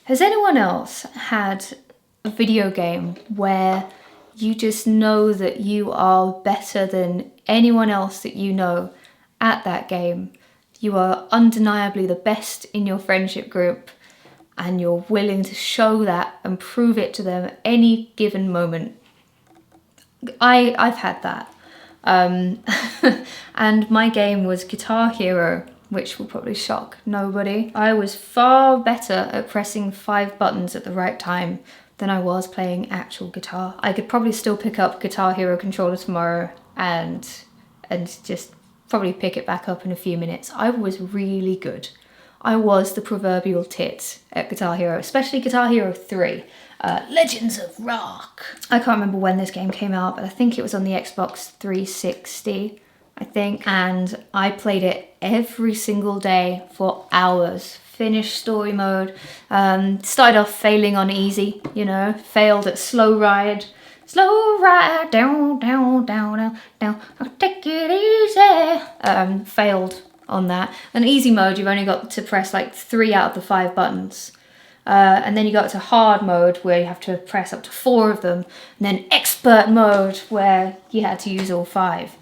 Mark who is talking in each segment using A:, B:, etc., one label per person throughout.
A: Has anyone else had a video game where you just know that you are better than anyone else that you know at that game? You are undeniably the best in your friendship group and you're willing to show that and prove it to them at any given moment. I've had that. And my game was Guitar Hero, which will probably shock nobody. I was far better at pressing 5 buttons at the right time than I was playing actual guitar. I could probably still pick up Guitar Hero controller tomorrow and just probably pick it back up in a few minutes. I was really good. I was the proverbial tit at Guitar Hero, especially Guitar Hero 3. Legends of Rock. I can't remember when this game came out, but I think it was on the Xbox 360, I think. And I played it every single day for hours. Finished story mode. Started off failing on easy, you know, failed at slow ride. Slow ride, down, down, down, down, down. I'll take it easy. Failed on that. And easy mode, you've only got to press like 3 out of the 5 buttons. And then you got to hard mode where you have to press up to 4 of them. And then expert mode where you had to use all 5.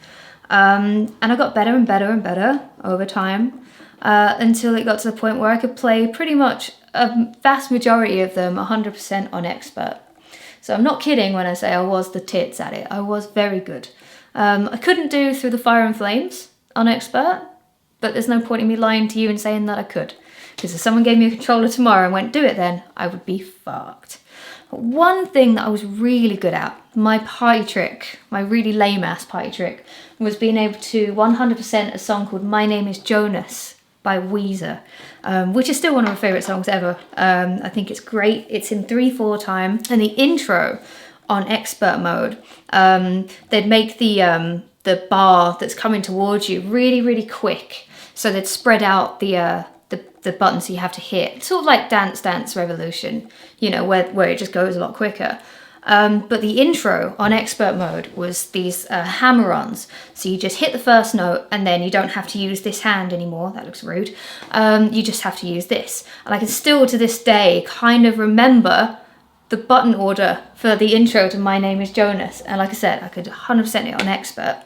A: And I got better and better and better over time until it got to the point where I could play pretty much a vast majority of them 100% on expert. So I'm not kidding when I say I was the tits at it. I was very good. I couldn't do Through the Fire and Flames on expert, but there's no point in me lying to you and saying that I could. Because if someone gave me a controller tomorrow and went, do it then, I would be fucked. But one thing that I was really good at, my party trick, my really lame ass party trick, was being able to 100% a song called My Name is Jonas by Weezer, which is still one of my favourite songs ever. I think it's great. It's in 3/4 time. And the intro on expert mode, they'd make the bar that's coming towards you really, really quick. So they'd spread out the buttons you have to hit, sort of like Dance Dance Revolution, you know, where it just goes a lot quicker. But the intro on expert mode was these hammer-ons. So you just hit the first note and then you don't have to use this hand anymore. That looks rude. You just have to use this. And I can still to this day kind of remember the button order for the intro to My Name is Jonas. And like I said, I could 100% it on expert.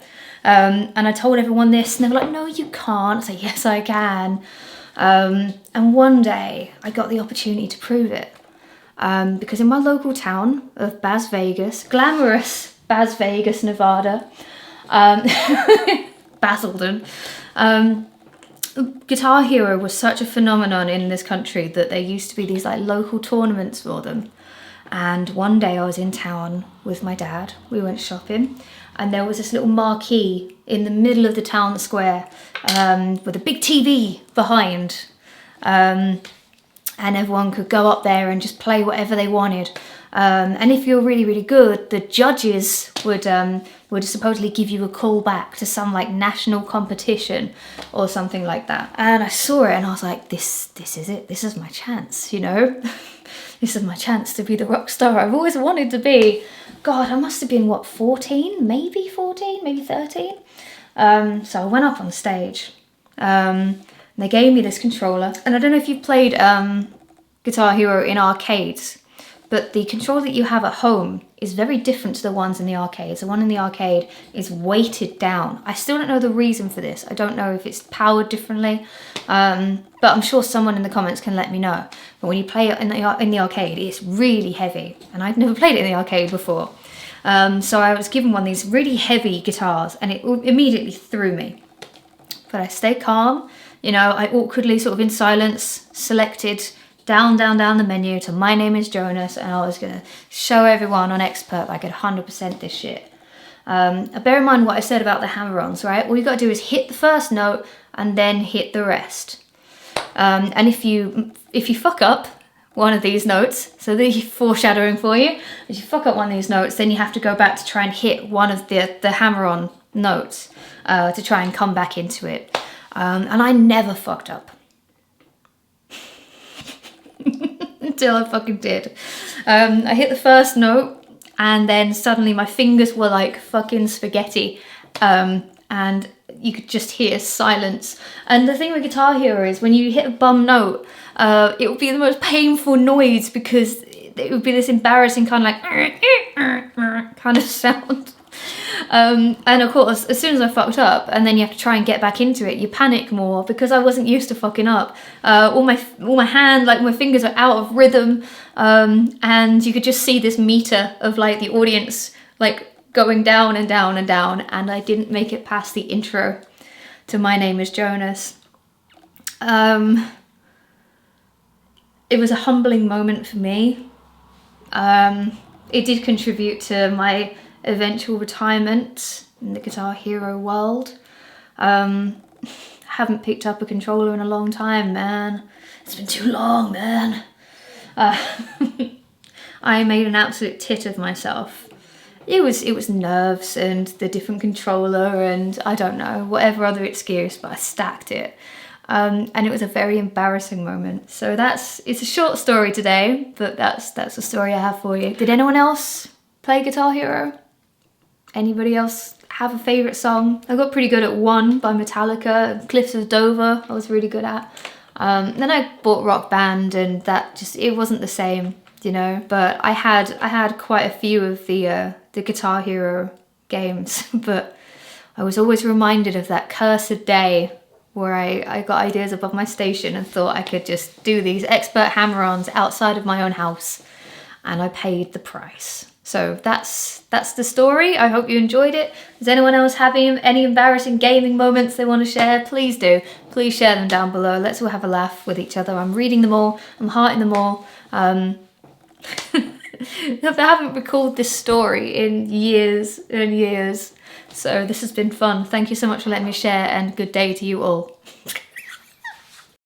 A: And I told everyone this and they were like, no, you can't. I said, yes, I can. And one day I got the opportunity to prove it. Because in my local town of Las Vegas, glamorous Las Vegas, Nevada, Basildon, Guitar Hero was such a phenomenon in this country that there used to be these like local tournaments for them. And one day I was in town with my dad, we went shopping, and there was this little marquee in the middle of the town square with a big TV behind. And everyone could go up there and just play whatever they wanted. And if you're really, really good, the judges would supposedly give you a call back to some like national competition or something like that. And I saw it and I was like, this is it. This is my chance, you know? This is my chance to be the rock star I've always wanted to be. God, I must have been, what, 14? Maybe 14? Maybe 13? So I went up on stage. They gave me this controller. And I don't know if you've played Guitar Hero in arcades, but the controller that you have at home is very different to the ones in the arcades. The one in the arcade is weighted down. I still don't know the reason for this. I don't know if it's powered differently, but I'm sure someone in the comments can let me know. But when you play it in the arcade, it's really heavy. And I'd never played it in the arcade before. So I was given one of these really heavy guitars and it immediately threw me. But I stayed calm. You know, I awkwardly, sort of in silence, selected down the menu to My Name is Jonas, and I was going to show everyone on expert I could 100% this shit. Bear in mind what I said about the hammer-ons, right? All you got to do is hit the first note and then hit the rest. And if you fuck up one of these notes, so the foreshadowing for you, if you fuck up one of these notes, then you have to go back to try and hit one of the hammer-on notes to try and come back into it. And I never fucked up. Until I fucking did. I hit the first note and then suddenly my fingers were like fucking spaghetti. And you could just hear silence. And the thing with Guitar Hero is when you hit a bum note, it would be the most painful noise because it would be this embarrassing kind of like kind of sound. And of course, as soon as I fucked up, and then you have to try and get back into it, you panic more because I wasn't used to fucking up. All my hand, like my fingers are out of rhythm, and you could just see this meter of like the audience like going down and down and down, and I didn't make it past the intro to My Name is Jonas. It was a humbling moment for me. It did contribute to my eventual retirement in the Guitar Hero world. Haven't picked up a controller in a long time, man. It's been too long, man. I made an absolute tit of myself. It was nerves and the different controller and I don't know, whatever other excuse, but I stacked it. And it was a very embarrassing moment. So it's a short story today, but that's the story I have for you. Did anyone else play Guitar Hero? Anybody else have a favourite song? I got pretty good at One by Metallica, Cliffs of Dover I was really good at. Then I bought Rock Band and it wasn't the same, you know, but I had quite a few of the Guitar Hero games, but I was always reminded of that cursed day where I got ideas above my station and thought I could just do these expert hammer-ons outside of my own house, and I paid the price. So that's the story. I hope you enjoyed it. Does anyone else have any embarrassing gaming moments they want to share? Please do. Please share them down below. Let's all have a laugh with each other. I'm reading them all. I'm hearting them all. I haven't recalled this story in years and years. So this has been fun. Thank you so much for letting me share, and good day to you all.